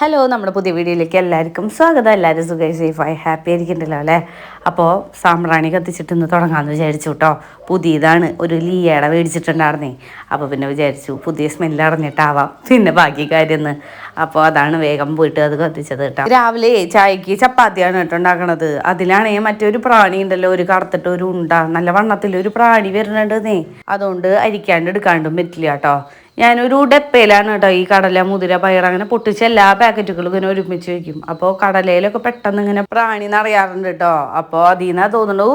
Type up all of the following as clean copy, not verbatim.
Hello, നമ്മുടെ പുതിയ വീഡിയോയിലേക്ക് എല്ലാവർക്കും സ്വാഗതം. എല്ലാവരും സുഖമായി സേഫായി ഹാപ്പി ആയിരിക്കണ്ടല്ലോ അല്ലേ? അപ്പോൾ സാമ്പ്രാണി കത്തിച്ചിട്ട് ഇന്ന് തുടങ്ങാമെന്ന് വിചാരിച്ചു കേട്ടോ. പുതിയതാണ്, ഒരു ലീയയുടെ മേടിച്ചിട്ടുണ്ടായിരുന്നേ. അപ്പോൾ പിന്നെ വിചാരിച്ചു പുതിയ സ്മെല്ല് അറിഞ്ഞിട്ടാവാം പിന്നെ ബാക്കി കാര്യമെന്ന്. അപ്പോൾ അതാണ് വേഗം പോയിട്ട് അത് കത്തിച്ചത് കേട്ടോ. രാവിലെ ചായക്ക് ചപ്പാത്തിയാണ് കേട്ടോ ഉണ്ടാക്കണത്. അതിലാണെങ്കിൽ മറ്റൊരു പ്രാണി ഉണ്ടല്ലോ, ഒരു കറുത്തിട്ട് ഒരു ഉണ്ട നല്ല വണ്ണത്തിൽ ഒരു പ്രാണി വരുന്നുണ്ടെന്നേ. അതുകൊണ്ട് അരിക്കാണ്ട് എടുക്കാണ്ടും പറ്റില്ല കേട്ടോ. ഞാനൊരു ഡപ്പയിലാണ് കേട്ടോ ഈ കടല, മുതിര, പയർ അങ്ങനെ പൊട്ടിച്ച് എല്ലാ പാക്കറ്റുകളും ഇങ്ങനെ ഒരുമിച്ച് വയ്ക്കും. അപ്പോൾ കടലയിലൊക്കെ പെട്ടെന്ന് ഇങ്ങനെ പ്രാണി നിറയാറുണ്ട് കേട്ടോ. അപ്പോൾ അതിൽ നിന്നാ തോന്നുന്നു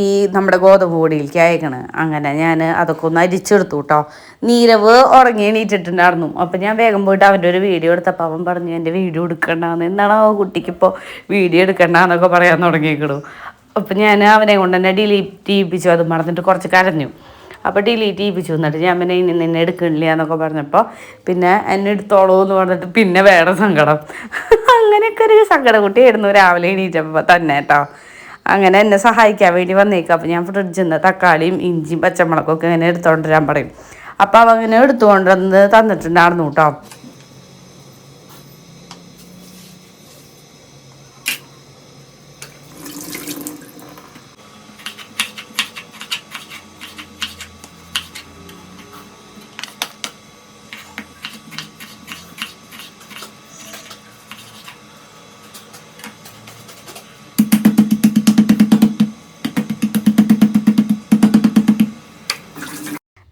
ഈ നമ്മുടെ ഗോതമ്പ് പൊടിയിലേക്ക് അയക്കണ്. അങ്ങനെ ഞാൻ അതൊക്കെ ഒന്ന് അരിച്ചെടുത്തു കേട്ടോ. നീരവ് ഉറങ്ങി എണീറ്റിട്ടുണ്ടായിരുന്നു. അപ്പം ഞാൻ വേഗം പോയിട്ട് അവൻ്റെ ഒരു വീഡിയോ എടുത്തപ്പോൾ അവൻ പറഞ്ഞു എൻ്റെ വീഡിയോ എടുക്കണ്ടെന്ന്. എന്താണോ കുട്ടിക്കിപ്പോൾ വീഡിയോ എടുക്കണ്ടെന്നൊക്കെ പറയാൻ തുടങ്ങിയേക്കണു. അപ്പം ഞാൻ അവനെ കൊണ്ട് തന്നെ ഡിലീറ്റ് ചെയ്യിപ്പിച്ചു. അത് മറന്നിട്ട് കുറച്ച് കരഞ്ഞു. അപ്പോൾ ഡിലീറ്റ് ചെയ്യിപ്പിച്ചു. എന്നിട്ട് ഞാൻ പിന്നെ ഇനി നിന്നെ എടുക്കണില്ല എന്നൊക്കെ പറഞ്ഞപ്പോൾ പിന്നെ എന്നെ എടുത്തോളൂ എന്ന് പറഞ്ഞിട്ട് പിന്നെ വേറെ സങ്കടം. അങ്ങനെയൊക്കെ ഒരു സങ്കടം കുട്ടിയായിരുന്നു രാവിലെ എണീറ്റപ്പോൾ തന്നെ കേട്ടോ. അങ്ങനെ എന്നെ സഹായിക്കാൻ വേണ്ടി വന്നേക്കാം. അപ്പോൾ ഞാൻ ഫ്രിഡ്ജിൽ നിന്ന് തക്കാളിയും ഇഞ്ചിയും പച്ചമുളകൊക്കെ ഇങ്ങനെ എടുത്തുകൊണ്ട് വരാൻ പറയും. അപ്പോൾ അവ അങ്ങനെ എടുത്തുകൊണ്ടുവന്ന് തന്നിട്ടുണ്ടായിരുന്നു കേട്ടോ.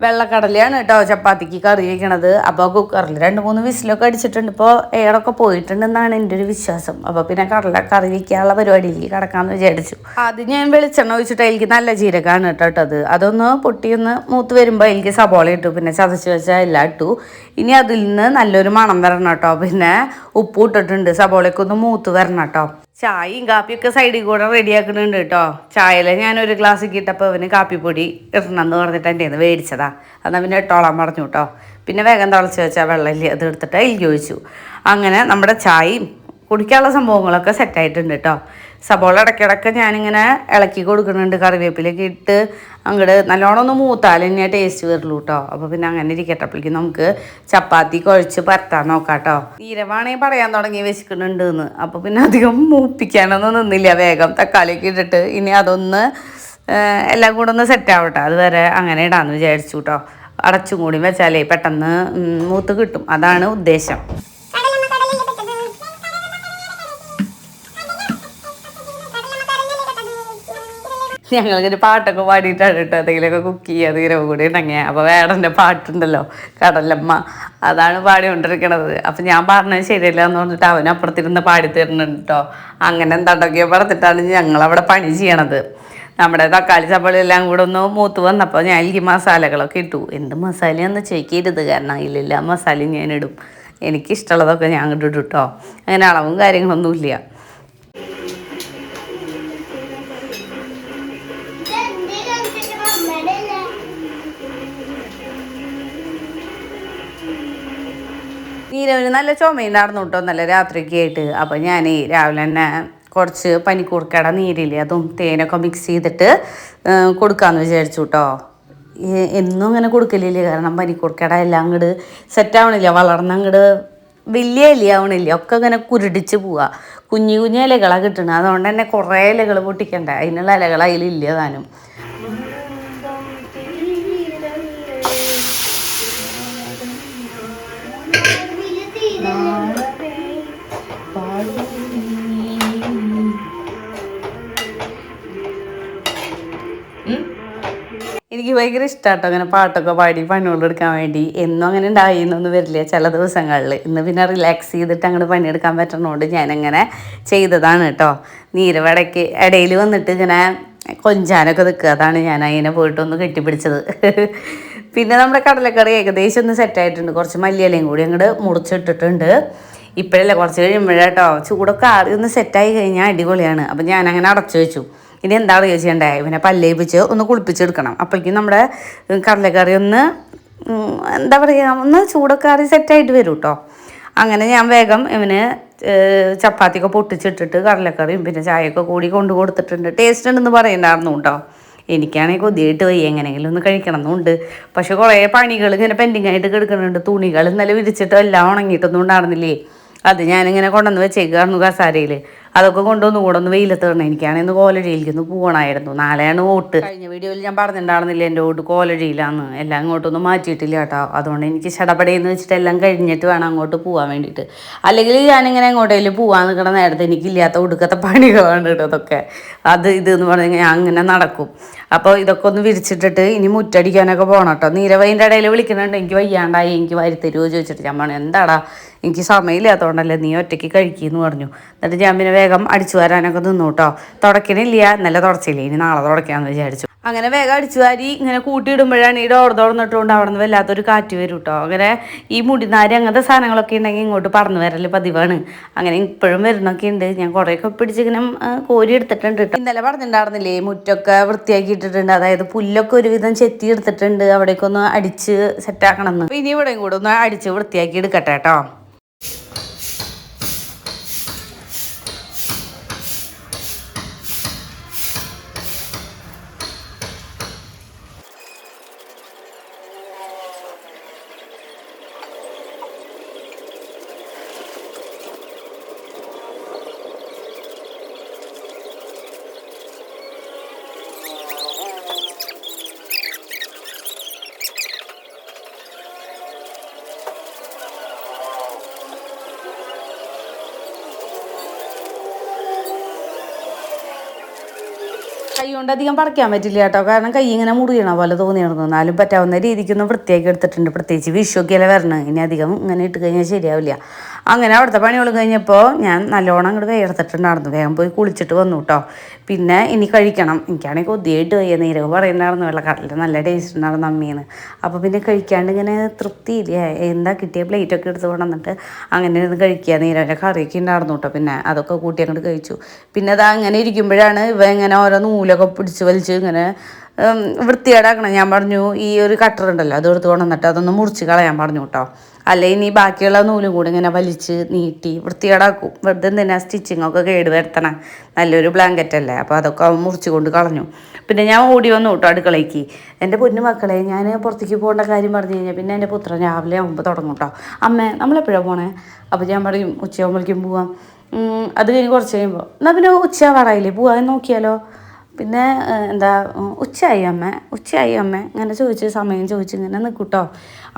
വെള്ളക്കടലയാണ് കേട്ടോ ചപ്പാത്തിക്ക് കറി വയ്ക്കണത്. അപ്പോൾ കുക്കറിൽ 2-3 വിസിലൊക്കെ അടിച്ചിട്ടുണ്ട്. ഇപ്പോൾ എയറൊക്കെ പോയിട്ടുണ്ടെന്നാണ് എൻ്റെ ഒരു വിശ്വാസം. അപ്പോൾ പിന്നെ കടല കറി വയ്ക്കാനുള്ള പരിപാടിയിലേക്ക് കിടക്കാമെന്ന് വിചാരിച്ചു. ആദ്യം ഞാൻ വെളിച്ചെണ്ണ ഒഴിച്ചിട്ട് അതിലേക്ക് നല്ല ജീരകമാണ് ഇട്ടത്. അതൊന്ന് പൊട്ടിയൊന്ന് മൂത്ത് വരുമ്പോൾ അതിലേക്ക് സബോള ഇട്ടു, പിന്നെ ചതച്ച് വെച്ചാൽ എല്ലാം ഇട്ടു. ഇനി അതിൽ നിന്ന് നല്ലൊരു മണം വരണം കേട്ടോ. പിന്നെ ഉപ്പ് ഇട്ടിട്ടുണ്ട്. സബോളയ്ക്ക് ഒന്ന് മൂത്ത് വരണം കേട്ടോ. ചായയും കാപ്പിയൊക്കെ സൈഡിൽ കൂടെ റെഡിയാക്കുന്നുണ്ട് കേട്ടോ. ചായയിൽ ഞാനൊരു ഗ്ലാസ്സിൽ ഇട്ടപ്പോൾ അവന് കാപ്പിപ്പൊടി ഇടണമെന്ന് പറഞ്ഞിട്ട് എൻ്റെ കയ്യിൽ നിന്ന് മേടിച്ചതാ. എന്നാൽ പിന്നെ ഇട്ടോളാൻ പറഞ്ഞു കേട്ടോ. പിന്നെ വേഗം തിളച്ച് വെച്ചാൽ വെള്ളമില്ല, അത് എടുത്തിട്ട് അതിലേക്ക് ഒഴിച്ചു. അങ്ങനെ നമ്മുടെ ചായയും കുടിക്കാനുള്ള സംഭവങ്ങളൊക്കെ സെറ്റായിട്ടുണ്ട് കേട്ടോ. സബോള ഇടയ്ക്കിടയ്ക്ക് ഞാനിങ്ങനെ ഇളക്കി കൊടുക്കുന്നുണ്ട്. കറിവേപ്പിലൊക്കെ ഇട്ട് അങ്ങോട്ട് നല്ലോണം ഒന്ന് മൂത്താൽ തന്നെ ടേസ്റ്റ് വരുള്ളൂ കേട്ടോ. അപ്പോൾ പിന്നെ അങ്ങനെ ഇരിക്കട്ടപ്പോഴേക്കും നമുക്ക് ചപ്പാത്തി കുഴച്ച് പരത്താൻ നോക്കാം കേട്ടോ. തീരമാണെങ്കിൽ പറയാൻ തുടങ്ങി വെച്ചിട്ടുന്നുണ്ട് എന്ന്. അപ്പോൾ പിന്നെ അധികം മൂപ്പിക്കാനൊന്നും നിന്നില്ല. വേഗം തക്കാളിയൊക്കെ ഇട്ടിട്ട് ഇനി അതൊന്ന് എല്ലാം കൂടെ ഒന്ന് സെറ്റാവട്ടെ, അതുവരെ അങ്ങനെ ഇടാമെന്ന് വിചാരിച്ചു കേട്ടോ. അടച്ചും കൂടി വെച്ചാലേ പെട്ടെന്ന് മൂത്ത് കിട്ടും, അതാണ് ഉദ്ദേശം. ഞങ്ങളിങ്ങനെ പാട്ടൊക്കെ പാടിയിട്ടാണ് കേട്ടോ എന്തെങ്കിലുമൊക്കെ കുക്ക് ചെയ്യുക തീരവ് കൂടി ഉണ്ടെങ്കിൽ. അപ്പോൾ വേടൻ്റെ പാട്ടുണ്ടല്ലോ, കടലമ്മ, അതാണ് പാടിക്കൊണ്ടിരിക്കണത്. അപ്പം ഞാൻ പറഞ്ഞത് ശരിയല്ല എന്ന് പറഞ്ഞിട്ട് അവനപ്പുറത്തിരുന്ന് പാടി തരുന്നുണ്ട് കേട്ടോ. അങ്ങനെ എന്തൊക്കെയോ പറഞ്ഞിട്ടാണ് ഞങ്ങളവിടെ പണി ചെയ്യണത്. നമ്മുടെ തക്കാളി സബോളയെല്ലാം കൂടെ ഒന്ന് മൂത്ത് വന്നപ്പോൾ ഞാൻ ഈ മസാലകളൊക്കെ ഇട്ടു. എന്ത് മസാലയാണെന്ന് ചോദിക്കരുത്, കാരണം അതിലെല്ലാം മസാലയും ഞാനിടും. എനിക്കിഷ്ടമുള്ളതൊക്കെ ഞാൻ ഇട്ടിട്ടു കേട്ടോ. അങ്ങനെ അളവും കാര്യങ്ങളൊന്നുമില്ല. നീരവിന് നല്ല ചുമയുണ്ടായിരുന്നു കേട്ടോ നല്ല രാത്രിക്ക് ആയിട്ട്. അപ്പോൾ ഞാൻ രാവിലെ തന്നെ കുറച്ച് പനിക്കൂർക്കയുടെ നീരില്ലേ അതും തേനൊക്കെ മിക്സ് ചെയ്തിട്ട് കൊടുക്കാമെന്ന് വിചാരിച്ചു കേട്ടോ. എന്നും അങ്ങനെ കൊടുക്കലില്ല, കാരണം പനിക്കൂർക്കയുടെ എല്ലാം അങ്ങോട്ട് സെറ്റാവണില്ല, വളർന്ന് അങ്ങോട്ട് വലിയ ഇലയാവണില്ല, ഒക്കെ ഇങ്ങനെ കുരുടിച്ച് പോവുക. കുഞ്ഞു കുഞ്ഞു ഇലകളാണ് കിട്ടണത്. അതുകൊണ്ട് തന്നെ കുറേ ഇലകൾ പൊട്ടിക്കണ്ടേ, അതിനുള്ള ഇലകൾ അതിലില്ല താനും. എനിക്ക് ഭയങ്കര ഇഷ്ടമാട്ടോ അങ്ങനെ പാട്ടൊക്കെ പാടി പണികളെടുക്കാൻ വേണ്ടി. എന്നും അങ്ങനെ ഉണ്ടായിന്നൊന്നും വരില്ല, ചില ദിവസങ്ങളിൽ. ഇന്ന് പിന്നെ റിലാക്സ് ചെയ്തിട്ട് അങ്ങോട്ട് പണിയെടുക്കാൻ പറ്റുന്നതുകൊണ്ട് ഞാനങ്ങനെ ചെയ്തതാണ് കേട്ടോ. നീരവടയ്ക്ക് ഇടയിൽ വന്നിട്ട് ഇങ്ങനെ കൊഞ്ചാനൊക്കെ നിൽക്കുക, അതാണ് ഞാൻ അതിനെ പോയിട്ടൊന്ന് കെട്ടിപ്പിടിച്ചത്. പിന്നെ നമ്മുടെ കടലക്കറി ഏകദേശം ഒന്ന് സെറ്റായിട്ടുണ്ട്. കുറച്ച് മല്ലിയിലയും കൂടി അങ്ങോട്ട് മുറിച്ചിട്ടിട്ടുണ്ട്. ഇപ്പോഴല്ലേ, കുറച്ച് കഴിയുമ്പോഴേട്ടോ ചൂടൊക്കെ ആറി ഒന്ന് സെറ്റായി കഴിഞ്ഞാൽ അടിപൊളിയാണ്. അപ്പം ഞാനങ്ങനെ അടച്ചു വെച്ചു. ഇനി എന്താണ് ചോദിച്ചിട്ടുണ്ടേ, ഇവനെ പല്ലേപ്പിച്ച് ഒന്ന് കുളിപ്പിച്ചെടുക്കണം. അപ്പോഴേക്കും നമ്മുടെ കടലക്കറി ഒന്ന് എന്താ പറയുക, ഒന്ന് ചൂടൊക്കെ ആറി സെറ്റായിട്ട് വരും കേട്ടോ. അങ്ങനെ ഞാൻ വേഗം ഇവന് ചപ്പാത്തിയൊക്കെ പൊട്ടിച്ചിട്ടിട്ട് കടലക്കറിയും പിന്നെ ചായയൊക്കെ കൂടി കൊണ്ടു കൊടുത്തിട്ടുണ്ട്. ടേസ്റ്റ് ഉണ്ടെന്ന് പറയുന്നുണ്ടായിരുന്നു കേട്ടോ. എനിക്കാണെങ്കിൽ കൊതിയായിട്ട് പോയി എങ്ങനെയെങ്കിലും ഒന്ന് കഴിക്കണം എന്നുണ്ട്. പക്ഷെ കുറേ പണികൾ ഇങ്ങനെ പെൻഡിങ് ആയിട്ട് കിടക്കുന്നുണ്ട്. തുണികൾ ഇന്നലെ വിരിച്ചിട്ട് എല്ലാം ഉണങ്ങിയിട്ടൊന്നും ഉണ്ടായിരുന്നില്ലേ. അത് ഞാനിങ്ങനെ കൊണ്ടുവന്ന് വെച്ചേക്കായിരുന്നു കസാരയിൽ. അതൊക്കെ കൊണ്ടുവന്ന് കൂടെ ഒന്ന് വെയിലത്ത് ഇടണം. എനിക്കാണെങ്കിൽ കോലടിയിലേക്ക് ഒന്ന് പോകണമായിരുന്നു. നാളെയാണ് വോട്ട്. കഴിഞ്ഞ വീഡിയോയിൽ ഞാൻ പറഞ്ഞിട്ടുണ്ടായിരുന്നില്ല എൻ്റെ വോട്ട് കോലടിയിലാന്ന്. എല്ലാം അങ്ങോട്ടൊന്നും മാറ്റിയിട്ടില്ല കേട്ടോ. അതുകൊണ്ട് എനിക്ക് ചടപടയെന്ന് വെച്ചിട്ട് എല്ലാം കഴിഞ്ഞിട്ട് വേണം അങ്ങോട്ട് പോകാൻ വേണ്ടിയിട്ട്. അല്ലെങ്കിൽ ഞാനിങ്ങനെ എങ്ങോട്ടേലും പോകാൻ നിൽക്കണ നേരത്തെ എനിക്കില്ലാത്ത ഒടുക്കത്തെ പണികളാണ് കേട്ടോ അതൊക്കെ. അത് ഇതെന്ന് പറഞ്ഞാൽ ഞാൻ അങ്ങനെ നടക്കും. അപ്പോൾ ഇതൊക്കെ ഒന്ന് വിരിച്ചിട്ടിട്ട് ഇനി മുറ്റടിക്കാനൊക്കെ പോകണം കേട്ടോ. നീരവൈൻ്റെ ഇടയിൽ വിളിക്കുന്നുണ്ട്, എനിക്ക് വയ്യാണ്ടായി, എനിക്ക് വരുത്തരുമോ ചോദിച്ചിട്ട്. ഞാൻ പറഞ്ഞു എന്താടാ എനിക്ക് സമയമില്ലാത്തതുകൊണ്ടല്ലേ, നീ ഒറ്റയ്ക്ക് കഴിക്കുമെന്ന് പറഞ്ഞു. എന്നിട്ട് ഞാൻ പിന്നെ വേഗം അടിച്ചു വരാനൊക്കെ നിന്നു കേട്ടോ. തുടക്കണില്ല, നല്ല തുടച്ചില്ലേ, ഇനി നാളെ തുടയ്ക്കാമെന്ന് വിചാരിച്ചു. അങ്ങനെ വേഗം അടിച്ചു വാരി ഇങ്ങനെ കൂട്ടിയിടുമ്പോഴാണ് ഈ ഡോർ തുറന്നിട്ടുകൊണ്ട് അവിടെ നിന്ന് വല്ലാത്തൊരു കാറ്റ് വരും കേട്ടോ. അങ്ങനെ ഈ മുടിനാര് അങ്ങനത്തെ സാധനങ്ങളൊക്കെ ഉണ്ടെങ്കിൽ ഇങ്ങോട്ട് പറന്ന് വരൽ പതിവാണ്. അങ്ങനെ ഇപ്പോഴും വരുന്നൊക്കെ ഉണ്ട്. ഞാൻ കുറേയൊക്കെ പിടിച്ചിങ്ങനെ കോരി എടുത്തിട്ടുണ്ട് കേട്ടോ. ഇന്നലെ പറഞ്ഞിട്ടുണ്ടായിരുന്നില്ലേ, മുറ്റൊക്കെ വൃത്തിയാക്കി ഇട്ടിട്ടുണ്ട്. അതായത് പുല്ലൊക്കെ ഒരുവിധം ചെത്തി എടുത്തിട്ടുണ്ട്. അവിടേക്ക് ഒന്ന് അടിച്ച് സെറ്റാക്കണം എന്ന്. ഇനി ഇവിടെയും കൂടെ ഒന്ന് അടിച്ച് വൃത്തിയാക്കി എടുക്കട്ടെ കേട്ടോ. കൈ കൊണ്ട് അധികം പറിക്കാൻ പറ്റില്ല കേട്ടോ. കാരണം കൈ ഇങ്ങനെ മുറിയണ പോലെ തോന്നിയിരുന്നു. എന്നാലും പറ്റാവുന്ന രീതിക്കൊന്നും വൃത്തിയാക്കി എടുത്തിട്ടുണ്ട്. പ്രത്യേകിച്ച് വിഷുവൊക്കെയല്ലേ വരണം. ഇനി അധികം ഇങ്ങനെ ഇട്ട് കഴിഞ്ഞാൽ ശരിയാവില്ല. അങ്ങനെ അവിടുത്തെ പണികൾ കഴിഞ്ഞപ്പോൾ ഞാൻ നല്ലോണം അങ്ങോട്ട് വേർത്തിട്ടുണ്ടായിരുന്നു. വേഗം പോയി കുളിച്ചിട്ട് വന്നു കേട്ടോ. പിന്നെ ഇനി കഴിക്കണം. എനിക്കാണെങ്കിൽ കൊതിയായിട്ട് വയ്യ. നീരവ് പറയുന്നുണ്ടായിരുന്നു വെള്ളക്കടലിൽ നല്ല ടേസ്റ്റ് ഉണ്ടായിരുന്നു അമ്മീന്ന്. അപ്പോൾ പിന്നെ കഴിക്കാണ്ട് ഇങ്ങനെ തൃപ്തിയില്ല. എന്താ കിട്ടിയ പ്ലേറ്റൊക്കെ എടുത്ത് കൊണ്ടുവന്നിട്ട് അങ്ങനെ ഇരുന്ന് കഴിക്കുക. നീരവിൻ്റെ കറിയൊക്കെ ഉണ്ടായിരുന്നു കേട്ടോ. പിന്നെ അതൊക്കെ കൂട്ടി അങ്ങോട്ട് കഴിച്ചു. പിന്നെ അത് അങ്ങനെ ഇരിക്കുമ്പോഴാണ് ഇവ ഇങ്ങനെ ഓരോ നൂലൊക്കെ പിടിച്ച് വലിച്ച് ഇങ്ങനെ വൃത്തികേടാക്കണം. ഞാൻ പറഞ്ഞു ഈ ഒരു കട്ടറുണ്ടല്ലോ അത് എടുത്ത് കൊണ്ടുവന്നിട്ട് അതൊന്ന് മുറിച്ച് കളയാൻ പറഞ്ഞു കേട്ടോ. അല്ലെ ഇനി ബാക്കിയുള്ള നൂലും കൂടി ഇങ്ങനെ വലിച്ച് നീട്ടി വൃത്തികേടാക്കും. വെറുതെ എന്തിനാ സ്റ്റിച്ചിങ്ങൊക്കെ കേട് വരുത്തണം. നല്ലൊരു ബ്ലാങ്കറ്റ് അല്ലേ. അപ്പോൾ അതൊക്കെ മുറിച്ച് കൊണ്ട് കളഞ്ഞു. പിന്നെ ഞാൻ ഓടി വന്നു കേട്ടോ അടുക്കളയ്ക്ക്. എൻ്റെ പൊന്നു മക്കളെ, ഞാൻ പുറത്തേക്ക് പോകേണ്ട കാര്യം പറഞ്ഞു കഴിഞ്ഞാൽ പിന്നെ എൻ്റെ പുത്രൻ രാവിലെ ആകുമ്പോൾ തുടങ്ങും കേട്ടോ. അമ്മേ നമ്മളെപ്പോഴാണ് പോണേ? അപ്പോൾ ഞാൻ പറയും ഉച്ചയാകുമ്പോഴേക്കും പോവാം. അത് കഴിഞ്ഞ് കുറച്ച് കഴിയുമ്പോൾ എന്നാൽ പിന്നെ ഉച്ചയാവാറായില്ലേ, പോവാൻ നോക്കിയാലോ. പിന്നെ എന്താ ഉച്ചയായി അമ്മ ഇങ്ങനെ ചോദിച്ച് സമയം ചോദിച്ച് ഇങ്ങനെ നിൽക്കൂട്ടോ.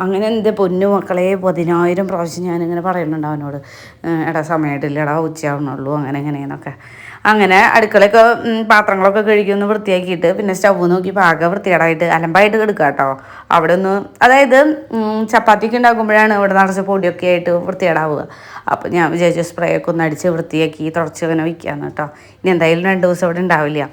അങ്ങനെ എൻ്റെ പൊന്നു മക്കളെ 10,000 പ്രാവശ്യം ഞാനിങ്ങനെ പറയുന്നുണ്ട് അവനോട്, എടാ സമയമായിട്ടില്ല, എടാ ഉച്ചയാവണുള്ളൂ, അങ്ങനെ എങ്ങനെയെന്നൊക്കെ. അങ്ങനെ അടുക്കളയൊക്കെ പാത്രങ്ങളൊക്കെ കഴുകിയൊന്ന് വൃത്തിയാക്കിയിട്ട് പിന്നെ സ്റ്റവ് നോക്കി പാക വൃത്തികേടായിട്ട് അലമ്പായിട്ട് കിടക്കുക കേട്ടോ. അവിടെ ഒന്ന് അതായത് ചപ്പാത്തിക്ക് ഉണ്ടാക്കുമ്പോഴാണ് ഇവിടെ നിറച്ച് പൊടിയൊക്കെ ആയിട്ട് വൃത്തികേടാവുക. അപ്പോൾ ഞാൻ വിചാരിച്ചു സ്പ്രേ ഒക്കെ ഒന്ന് അടിച്ച് വൃത്തിയാക്കി തുടച്ച് അങ്ങനെ വയ്ക്കാമെന്ന് കേട്ടോ. ഇനി എന്തായാലും 2 ദിവസം ഇവിടെ ഉണ്ടാവില്ല.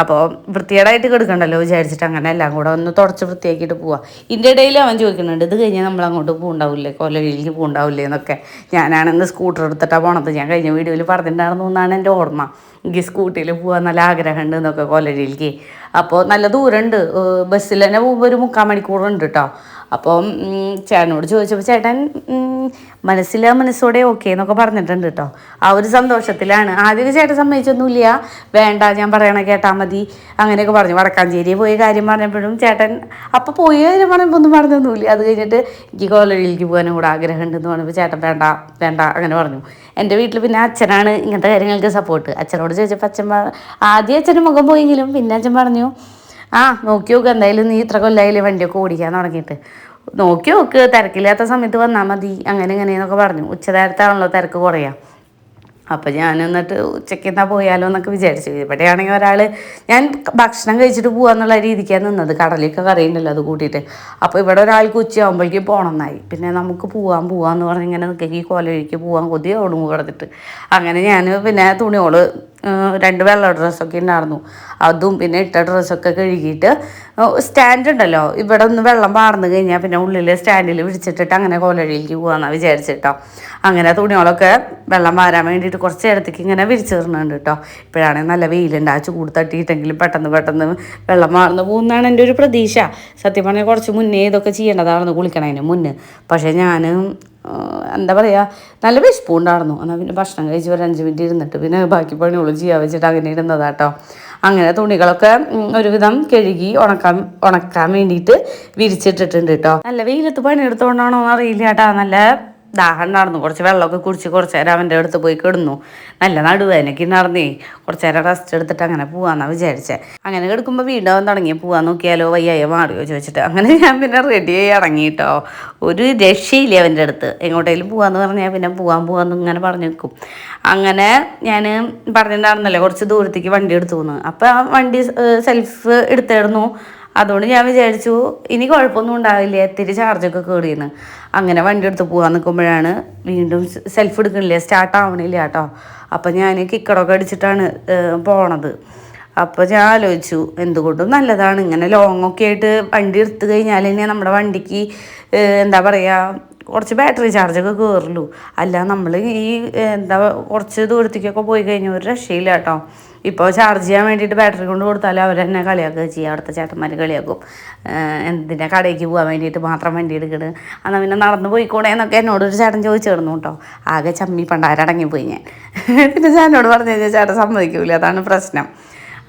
അപ്പോൾ വൃത്തികേടായിട്ട് കിടക്കണ്ടല്ലോ വിചാരിച്ചിട്ട് അങ്ങനെ എല്ലാം കൂടെ ഒന്ന് തുടച്ച് വൃത്തിയാക്കിയിട്ട് പോവാം. ഇതിൻ്റെ ഇടയിൽ അവൻ ചോദിക്കുന്നുണ്ട്, ഇത് കഴിഞ്ഞാൽ നമ്മൾ അങ്ങോട്ട് പോകണ്ടാവില്ലേ, കൊല്ലയിലേക്ക് പോകണ്ടാവില്ലേ എന്നൊക്കെ. ഞാനാണെന്ന് സ്കൂട്ടർ എടുത്തിട്ടാണ് പോണത്. ഞാൻ കഴിഞ്ഞ വീഡിയോയിൽ പറഞ്ഞിട്ടുണ്ടായിരുന്നു എന്നാണ് എൻ്റെ ഓർമ്മ. എനിക്ക് സ്കൂട്ടിയിൽ പോകാൻ നല്ല ആഗ്രഹമുണ്ട് എന്നൊക്കെ കൊല്ലയിലേക്ക്. അപ്പോൾ നല്ല ദൂരമുണ്ട്. ബസ്സിൽ തന്നെ പോകുമ്പോൾ ഒരു 3/4 മണിക്കൂറുണ്ട് കേട്ടോ. അപ്പം ചേട്ടനോട് ചോദിച്ചപ്പോൾ ചേട്ടൻ മനസ്സോടെ ഓക്കെ എന്നൊക്കെ പറഞ്ഞിട്ടുണ്ട് കേട്ടോ. ആ ഒരു സന്തോഷത്തിലാണ്. ആദ്യം ചേട്ടൻ സമ്മതിച്ചൊന്നുമില്ല, വേണ്ട ഞാൻ പറയണ കേട്ടാൽ മതി അങ്ങനെയൊക്കെ പറഞ്ഞു. വടക്കാഞ്ചേരി പോയ കാര്യം പറഞ്ഞപ്പോഴും ചേട്ടൻ അപ്പോൾ പോയ കാര്യം പറഞ്ഞപ്പോൾ ഒന്നും പറഞ്ഞൊന്നുമില്ല. അത് കഴിഞ്ഞിട്ട് എനിക്ക് കോളേജിലേക്ക് പോകാനും കൂടെ ആഗ്രഹമുണ്ടെന്ന് പറഞ്ഞപ്പോൾ ചേട്ടൻ വേണ്ട അങ്ങനെ പറഞ്ഞു. എൻ്റെ വീട്ടിൽ പിന്നെ അച്ഛനാണ് ഇങ്ങനത്തെ കാര്യങ്ങൾക്ക് സപ്പോർട്ട്. അച്ഛനോട് ചോദിച്ചപ്പോൾ ആദ്യം അച്ഛൻ്റെ മുഖം പോയെങ്കിലും പിന്നെ അച്ഛൻ പറഞ്ഞു, നോക്കി നോക്ക്, എന്തായാലും നീ ഇത്ര കൊല്ലമായില്ലേ വണ്ടിയൊക്കെ ഓടിക്കാൻ തുടങ്ങിയിട്ട്, നോക്കി നോക്ക്, തിരക്കില്ലാത്ത സമയത്ത് വന്നാൽ മതി, അങ്ങനെ എങ്ങനെയെന്നൊക്കെ പറഞ്ഞു. ഉച്ചനേരത്താണല്ലോ തിരക്ക് കുറയാം. അപ്പോൾ ഞാൻ എന്നിട്ട് ഉച്ചയ്ക്ക് എന്നാൽ പോയാലോ എന്നൊക്കെ വിചാരിച്ചു. ഇവിടെയാണെങ്കിൽ ഒരാൾ ഞാൻ ഭക്ഷണം കഴിച്ചിട്ട് പോകാമെന്നുള്ള രീതിക്കാണ് നിന്നത്. കടലൊക്കെ കറിയുണ്ടല്ലോ അത് കൂട്ടിയിട്ട്. അപ്പോൾ ഇവിടെ ഒരാൾക്ക് ഉച്ചയാകുമ്പോഴേക്കും പോകണമെന്നായി. പിന്നെ നമുക്ക് പോവാമെന്ന് പറഞ്ഞ് ഇങ്ങനെ നിൽക്കി കോലവഴിക്ക് പോകാൻ കൊതിയോടും കിടന്നിട്ട് അങ്ങനെ ഞാൻ പിന്നെ തുണിയോള് 2 വെള്ള ഡ്രസ്സൊക്കെ ഉണ്ടായിരുന്നു. അതും പിന്നെ ഇട്ട ഡ്രസ്സൊക്കെ കഴുകിയിട്ട് സ്റ്റാൻഡ് ഉണ്ടല്ലോ, ഇവിടെ ഒന്ന് വെള്ളം പാർന്നു കഴിഞ്ഞാൽ പിന്നെ ഉള്ളിൽ സ്റ്റാൻഡിൽ പിടിച്ചിട്ടിട്ട് അങ്ങനെ കോലഴിയിലേക്ക് പോകാമെന്നാണ് വിചാരിച്ചിട്ടോ. അങ്ങനെ തുണികളൊക്കെ വെള്ളം പാരാൻ വേണ്ടിയിട്ട് കുറച്ച് നേരത്തേക്ക് ഇങ്ങനെ വിരിച്ചിടുന്നുണ്ട് കേട്ടോ. ഇപ്പോഴാണെങ്കിൽ നല്ല വെയിലുണ്ട്. ആ ചൂട് തട്ടിയിട്ടെങ്കിലും പെട്ടെന്ന് വെള്ളം മാറുന്നു പോകുന്നതാണ് എൻ്റെ ഒരു പ്രതീക്ഷ. സത്യം പറഞ്ഞാൽ കുറച്ച് മുന്നേ ഇതൊക്കെ ചെയ്യേണ്ടതാണെന്ന് കുളിക്കണതിന് മുന്നേ. പക്ഷേ ഞാൻ എന്താ പറയുക, നല്ല വിശപ്പുണ്ടായിരുന്നു. എന്നാൽ പിന്നെ ഭക്ഷണം കഴിച്ച് ഒരു 5 മിനിറ്റ് ഇരുന്നിട്ട് പിന്നെ ബാക്കി പണികളും ചെയ്യാൻ വെച്ചിട്ട് അങ്ങനെ ഇരുന്നതാട്ടോ. അങ്ങനെ തുണികളൊക്കെ ഒരുവിധം കഴുകി ഉണക്കാൻ വേണ്ടിയിട്ട് വിരിച്ചിട്ടിട്ടുണ്ട് കേട്ടോ. നല്ല വെയിലത്ത് പണിയെടുത്തോണ്ടാണോ എന്ന് അറിയില്ല കേട്ടോ. നല്ല ദാഹം ഉണ്ടായിരുന്നു. കുറച്ച് വെള്ളമൊക്കെ കുടിച്ച് കുറച്ച് നേരം അവൻ്റെ അടുത്ത് പോയി കിടന്നു. നല്ല നടുവേദനയ്ക്ക് ഉണ്ടായിരുന്നേ. കുറച്ച് നേരം റെസ്റ്റ് എടുത്തിട്ട് അങ്ങനെ പോകാമെന്നാണ് വിചാരിച്ചത്. അങ്ങനെ കിടക്കുമ്പോൾ വീണ്ടും അവൻ തുടങ്ങി പോകാൻ നോക്കിയാലോ വയ്യായോ മാറിയോ ചോദിച്ചിട്ട്. അങ്ങനെ ഞാൻ പിന്നെ റെഡിയായി ഇറങ്ങി കേട്ടോ. ഒരു രക്ഷയില്ല അവൻ്റെ അടുത്ത്. എങ്ങോട്ടേലും പോകാമെന്ന് പറഞ്ഞാൽ പിന്നെ പോകാമെന്ന് ഇങ്ങനെ പറഞ്ഞു നിൽക്കും. അങ്ങനെ ഞാൻ പറഞ്ഞിട്ടുണ്ടായിരുന്നല്ലേ കുറച്ച് ദൂരത്തേക്ക് വണ്ടി എടുത്തു പോകുന്നു. അപ്പോൾ ആ വണ്ടി സെൽഫ് എടുത്തായിരുന്നു. അതുകൊണ്ട് ഞാൻ വിചാരിച്ചു ഇനി കുഴപ്പമൊന്നും ഉണ്ടാവില്ല, ഇത്തിരി ചാർജൊക്കെ കയറിയെന്ന്. അങ്ങനെ വണ്ടി എടുത്ത് പോകാൻ നിൽക്കുമ്പോഴാണ് വീണ്ടും സെൽഫ് എടുക്കണില്ല, സ്റ്റാർട്ട് ആവണില്ല കേട്ടോ. അപ്പം ഞാൻ കിക്കറൊക്കെ അടിച്ചിട്ടാണ് പോണത്. അപ്പോൾ ഞാൻ ആലോചിച്ചു എന്തുകൊണ്ടും നല്ലതാണ് ഇങ്ങനെ ലോങ്ങൊക്കെ ആയിട്ട് വണ്ടി എടുത്തു കഴിഞ്ഞാൽ തന്നെ നമ്മുടെ വണ്ടിക്ക് എന്താ പറയുക കുറച്ച് ബാറ്ററി ചാർജൊക്കെ കയറുള്ളൂ. അല്ല നമ്മൾ ഈ എന്താ കുറച്ച് ദൂരത്തേക്കൊക്കെ പോയി കഴിഞ്ഞാൽ ഒരു രക്ഷയില്ല കേട്ടോ. ഇപ്പോൾ ചാർജ് ചെയ്യാൻ വേണ്ടിയിട്ട് ബാറ്ററി കൊണ്ട് കൊടുത്താൽ അവർ തന്നെ കളിയാക്കുക ചെയ്യുക. അവിടുത്തെ ചേട്ടന്മാർ കളിയാക്കും, എന്തിനാ കടയ്ക്ക് പോകാൻ വേണ്ടിയിട്ട് മാത്രം വണ്ടി എടുക്കണത്, എന്നാൽ പിന്നെ നടന്നു പോയിക്കൂടെ എന്നൊക്കെ എന്നോടൊരു ചേട്ടൻ ചോദിച്ചിരുന്നു കേട്ടോ. ആകെ ചമ്മി പണ്ടാരടങ്ങിപ്പോയി ഞാൻ. പിന്നെ ചേട്ടനോട് പറഞ്ഞു കഴിഞ്ഞാൽ ചേട്ടൻ സമ്മതിക്കൂല, അതാണ് പ്രശ്നം.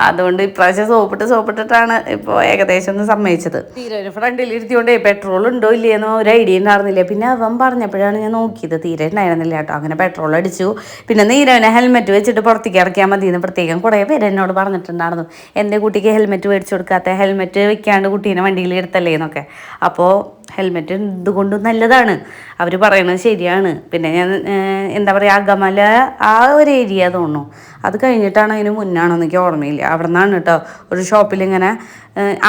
അതുകൊണ്ട് ഇപ്രാവശ്യം സോപ്പിട്ടിട്ടാണ് ഇപ്പോൾ ഏകദേശം ഒന്ന് സമ്മതിച്ചത്. തീരെ ഫ്രണ്ടിൽ ഇരുത്തിയോണ്ടേ പെട്രോൾ ഉണ്ടോ ഇല്ലയെന്നോ ഒരു ഐഡിയ ഉണ്ടായിരുന്നില്ല. പിന്നെ അവൻ പറഞ്ഞപ്പോഴാണ് ഞാൻ നോക്കിയത്, തീരെ ഉണ്ടായിരുന്നില്ല കേട്ടോ. അങ്ങനെ പെട്രോൾ അടിച്ചു. പിന്നെ നീരവനെ ഹെൽമെറ്റ് വെച്ചിട്ട് പുറത്തേക്ക് ഇറക്കിയാൽ മതി എന്ന് പ്രത്യേകം കുറേ പേര് എന്നോട് പറഞ്ഞിട്ടുണ്ടായിരുന്നു. എൻ്റെ കുട്ടിക്ക് ഹെൽമെറ്റ് മേടിച്ചു കൊടുക്കാത്ത, ഹെൽമെറ്റ് വെക്കാണ്ട് കുട്ടീനെ വണ്ടിയിൽ എടുത്തല്ലേ എന്നൊക്കെ. അപ്പോൾ ഹെൽമെറ്റ് എന്തുകൊണ്ടും നല്ലതാണ്, അവർ പറയണത് ശരിയാണ്. പിന്നെ ഞാൻ എന്താ പറയുക അകമല ആ ഒരു ഏരിയ തോന്നുന്നു, അത് കഴിഞ്ഞിട്ടാണ് അതിന് മുന്നാണോ എനിക്ക് ഓർമ്മയില്ല. അവിടെ നിന്നാണ് കേട്ടോ ഒരു ഷോപ്പിൽ ഇങ്ങനെ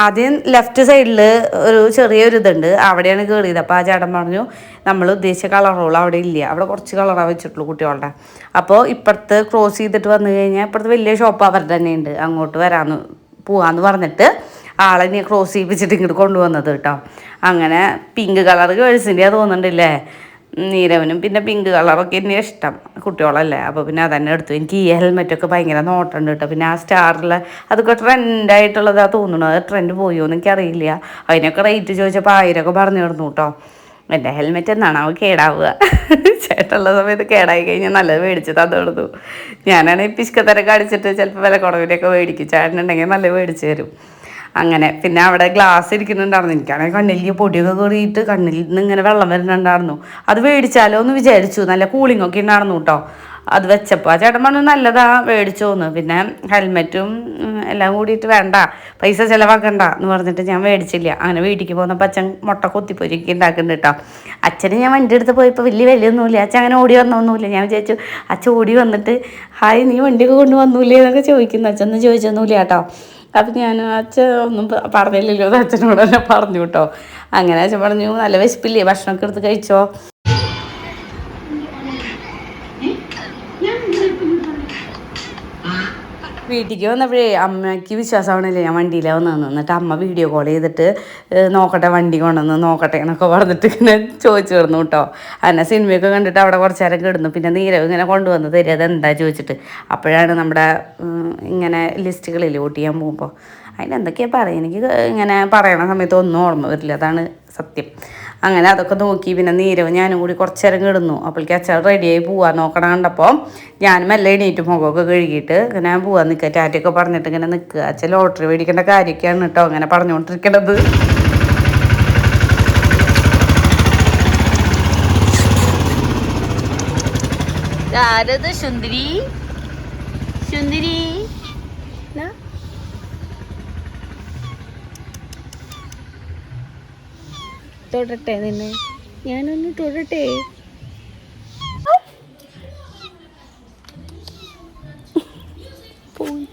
ആദ്യം ലെഫ്റ്റ് സൈഡിൽ ഒരു ചെറിയൊരു ഇതുണ്ട്, അവിടെയാണ് കയറിയത്. അപ്പോൾ ആ ചേട്ടൻ പറഞ്ഞു നമ്മൾ ഉദ്ദേശിച്ച കളറുകൾ അവിടെ ഇല്ല, അവിടെ കുറച്ച് കളറാണ് വെച്ചിട്ടുള്ളൂ കുട്ടികളുടെ. അപ്പോൾ ഇപ്പുറത്ത് ക്രോസ് ചെയ്തിട്ട് വന്നു കഴിഞ്ഞാൽ ഇപ്പുറത്ത് വലിയ ഷോപ്പ് അവരുടെ തന്നെ ഉണ്ട്, അങ്ങോട്ട് പോകാമെന്ന് പറഞ്ഞിട്ട് ആളെന്നെ ക്രോസ് ചെയ്യിപ്പിച്ചിട്ട് ഇങ്ങോട്ട് കൊണ്ടുവന്നത് കേട്ടോ. അങ്ങനെ പിങ്ക് കളർ ഗേൾസിൻ്റെ തോന്നുന്നുണ്ടല്ലേ നീരവനും. പിന്നെ പിങ്ക് കളറൊക്കെ എന്നെ ഇഷ്ടം, കുട്ടികളല്ലേ, അപ്പോൾ പിന്നെ അതന്നെ എടുത്തു. എനിക്ക് ഈ ഹെൽമെറ്റൊക്കെ ഭയങ്കര നോട്ടമുണ്ട് കേട്ടോ. പിന്നെ ആ സ്റ്റാറിൽ അതൊക്കെ ട്രെൻഡായിട്ടുള്ളതാണ് തോന്നുന്നു. അത് ട്രെൻഡ് പോയോ എന്ന് എനിക്കറിയില്ല. അതിനൊക്കെ റേറ്റ് ചോദിച്ചപ്പോൾ 1000 പറഞ്ഞു തരുന്നു കേട്ടോ. എൻ്റെ ഹെൽമെറ്റ് എന്നാണ് അവ കേടാവുക. ചേട്ടുള്ള സമയത്ത് കേടായി കഴിഞ്ഞാൽ നല്ലത് മേടിച്ച് തന്നിടുന്നു. ഞാനാണെങ്കിൽ പിശുക്കത്തരൊക്കെ അടിച്ചിട്ട് ചിലപ്പോൾ വില കുറവിലൊക്കെ മേടിക്കും. ചേട്ടനുണ്ടെങ്കിൽ നല്ലത് മേടിച്ച് തരും. അങ്ങനെ പിന്നെ അവിടെ ഗ്ലാസ് ഇരിക്കുന്നുണ്ടായിരുന്നു. എനിക്കാണെങ്കിൽ കണ്ണിലേക്ക് പൊടിയൊക്കെ കയറിയിട്ട് കണ്ണിൽ നിന്ന് ഇങ്ങനെ വെള്ളം വരുന്നുണ്ടായിരുന്നു. അത് മേടിച്ചാലോ എന്ന് വിചാരിച്ചു, നല്ല കൂളിംഗ് ഒക്കെ ഉണ്ടായിരുന്നു കേട്ടോ. അത് വെച്ചപ്പോൾ ആ ചേട്ടൻ പറഞ്ഞു നല്ലതാ മേടിച്ചോന്ന്. പിന്നെ ഹെൽമെറ്റും എല്ലാം കൂടിയിട്ട് വേണ്ട, പൈസ ചിലവാക്കണ്ട എന്ന് പറഞ്ഞിട്ട് ഞാൻ മേടിച്ചില്ല. അങ്ങനെ വീട്ടിലേക്ക് പോകുന്നപ്പോൾ അച്ഛൻ മുട്ട കൊത്തിപ്പൊരിക്ക് ഉണ്ടാക്കുന്നുണ്ട് കേട്ടോ. അച്ഛന് ഞാൻ വണ്ടി എടുത്ത് പോയപ്പോൾ വലിയ വിലയൊന്നുമില്ല. അച്ഛൻ അങ്ങനെ ഓടി വന്നൊന്നുമില്ല. ഞാൻ വിചാരിച്ചു അച്ഛൻ ഓടി വന്നിട്ട് ഹായ് നീ വണ്ടിയൊക്കെ കൊണ്ടുവന്നൂലേ എന്നൊക്കെ ചോദിക്കുന്നു. അച്ഛനൊന്നും ചോദിച്ചൊന്നുമില്ല കേട്ടോ. അപ്പം ഞാൻ അച്ഛൻ ഒന്നും പറഞ്ഞില്ലല്ലോ, അത് അച്ഛനോട് തന്നെ പറഞ്ഞു കേട്ടോ. അങ്ങനെ അച്ഛൻ പറഞ്ഞു നല്ല വിശപ്പില്ലേ, ഭക്ഷണമൊക്കെ എടുത്ത് കഴിച്ചോ. വീട്ടിലേക്ക് വന്നപ്പോഴേ അമ്മയ്ക്ക് വിശ്വാസമാവണില്ലേ ഞാൻ വണ്ടിയിലാണ് വന്നതെന്ന്. എന്നിട്ട് അമ്മ വീഡിയോ കോൾ ചെയ്തിട്ട് നോക്കട്ടെ വണ്ടി കൊണ്ടുവന്ന് നോക്കട്ടെ എന്നൊക്കെ പറഞ്ഞിട്ട് ഇങ്ങനെ ചോദിച്ചു തരുന്നു കേട്ടോ. അങ്ങനെ സിനിമയൊക്കെ കണ്ടിട്ട് അവിടെ കുറച്ച് നേരം കിടന്നു. പിന്നെ നീരവ് ഇങ്ങനെ കൊണ്ടുവന്ന് തരും അതെന്താ ചോദിച്ചിട്ട്. അപ്പോഴാണ് നമ്മുടെ ഇങ്ങനെ ലിസ്റ്റുകളിൽ വോട്ട് ചെയ്യാൻ പോകുമ്പോൾ അതിനെന്തൊക്കെയാണ് പറയുക, എനിക്ക് ഇങ്ങനെ പറയണ സമയത്ത് ഒന്നും ഓർമ്മ വരില്ല, അതാണ് സത്യം. അങ്ങനെ അതൊക്കെ നോക്കി പിന്നെ നീരവ് ഞാനും കൂടി കുറച്ച് നേരം കിടന്നു. അപ്പോഴേക്ക് അച്ഛൻ റെഡിയായി പോവാൻ നോക്കണം കണ്ടപ്പോൾ ഞാൻ മെല്ലെ എണീറ്റ് മുഖമൊക്കെ കഴുകിയിട്ട് ഇങ്ങനെ പോവാൻ നിൽക്കുക, ടാറ്റയൊക്കെ പറഞ്ഞിട്ട് ഇങ്ങനെ നിൽക്കുക. അച്ഛൻ ലോട്ടറി മേടിക്കേണ്ട കാര്യമൊക്കെയാണ് കേട്ടോ അങ്ങനെ പറഞ്ഞുകൊണ്ടിരിക്കണത്. സുന്ദരി സുന്ദരി തൊടട്ടെ നിന്നെ, ഞാനൊന്ന് തൊടട്ടെ. പോയി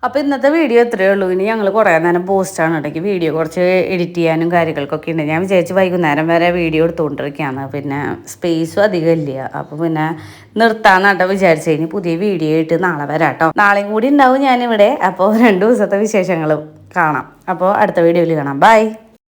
അപ്പോൾ ഇന്നത്തെ വീഡിയോ ഇത്രയേ ഉള്ളൂ. ഇനി ഞങ്ങൾ കുറേ നേരം പോസ്റ്റാണ് ഇടയ്ക്ക് വീഡിയോ കുറച്ച് എഡിറ്റ് ചെയ്യാനും കാര്യങ്ങൾക്കൊക്കെ ഉണ്ട്. ഞാൻ വിചാരിച്ച് വൈകുന്നേരം വരെ വീഡിയോ എടുത്തുകൊണ്ടിരിക്കുകയാണ്, പിന്നെ സ്പേസും അധികം ഇല്ല. അപ്പോൾ പിന്നെ നിർത്താമെന്നാട്ടോ വിചാരിച്ചു. കഴിഞ്ഞ് പുതിയ വീഡിയോ ആയിട്ട് നാളെ വരാം കേട്ടോ. നാളെയും കൂടി ഉണ്ടാവും ഞാനിവിടെ. അപ്പോൾ 2 ദിവസത്തെ വിശേഷങ്ങളും കാണാം. അപ്പോൾ അടുത്ത വീഡിയോയിൽ കാണാം. ബൈ.